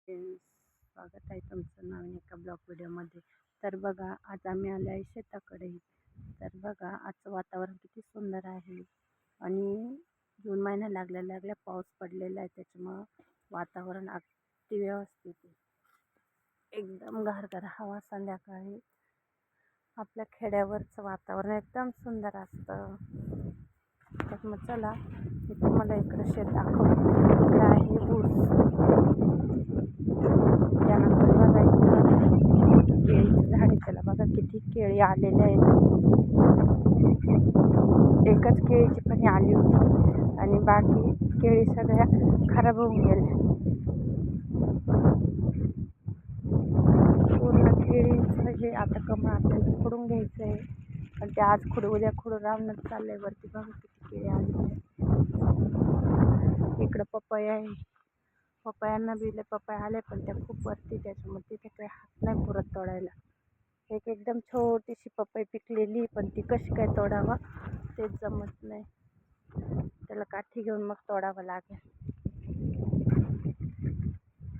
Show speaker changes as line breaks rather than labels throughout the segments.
Friends, स्वागत आहे तुमचं नवीन एका ब्लॉग व्हिडिओमध्ये. तर बघा, आज आम्ही आले आहे शेताकडे. तर बघा, आजचं वातावरण किती सुंदर आहे आणि जून महिना लागल्या लागल्या पाऊस पडलेला आहे, त्याच्यामुळं वातावरण अगदी व्यवस्थित आहे. एकदम गारगार हवा. संध्याकाळी आपल्या खेड्यावरचं वातावरण एकदम सुंदर असतं. तर मग चला, मी तुम्हाला इकडं शेत दाखवते. इकडं आहे ऊस. त्यानंतर बघा, केळीचं झाड आहे, त्याला बघा किती केळी आलेले आहेत. एकच केळीची पण आली होती आणि बाकी केळी सगळ्या खराब होऊन गेल्या. पूर्ण केळीचं हे आता कमळ आपल्याला खुडून घ्यायचं आहे. आणि ते आज खुडू उद्या खुडू राहूनच चाललंय. वरती बघा किती केळी आलेली आहेत. इकडं पपई आहे. पपयांना बिले पपया आले, पण त्या खूप वरती, त्याच्यामुळे तिथे काही हात नाही पुरत तोडायला. एक एकदम छोटीशी पपई पिकलेली, पण ती कशी काय तोडावं तेच जमत नाही. त्याला काठी घेऊन मग तोडावं लागेल.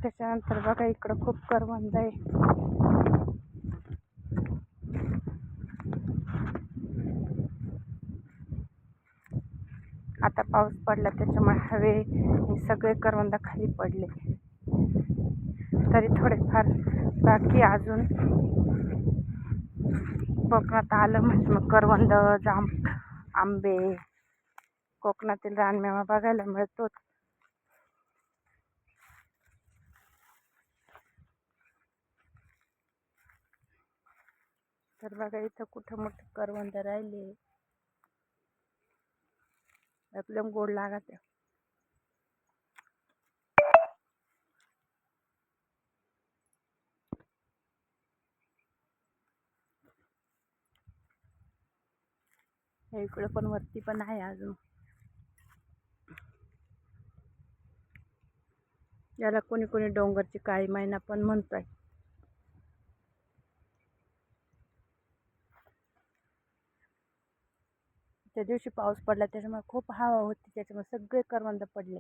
त्याच्यानंतर बघा, इकडं खूप करवंद आहे. आता पाऊस पडला त्याच्यामुळे हवे सगळे करवंद खाली पडले. तरी थोडेफार बाकी अजून. कोकणात आलं म्हणजे मग करवंद, आंबे, कोकणातील रानमेवा बघायला मिळतोच. तर बघा, इथं कुठं मोठे करवंद राहिले, एकदम गोड लागत आहे. इकडे पण वरती पण आहे अजून. याला कोणी कोणी डोंगरची काळी मैना पण म्हणतोय. त्या दिवशी पाऊस पडला त्याच्यामुळे खूप हवा होती, त्याच्यामुळे सगळे करवंद पडले,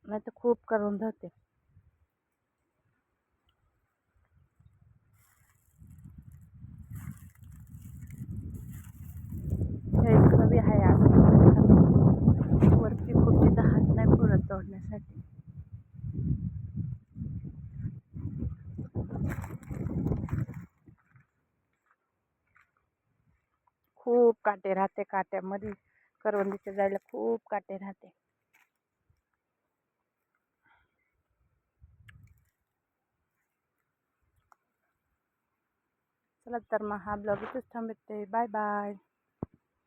नाही तर खूप करवंद होते. इकडं बी आहे अजून. वरती खूप तिथं हात नाही पुरत तोडण्यासाठी. खूप काटे राहते, काट्यामध्ये करवंदीच्या जायला खूप काटे राहते. चला तर मग हा ब्लॉग इथेच थांबते. Bye bye.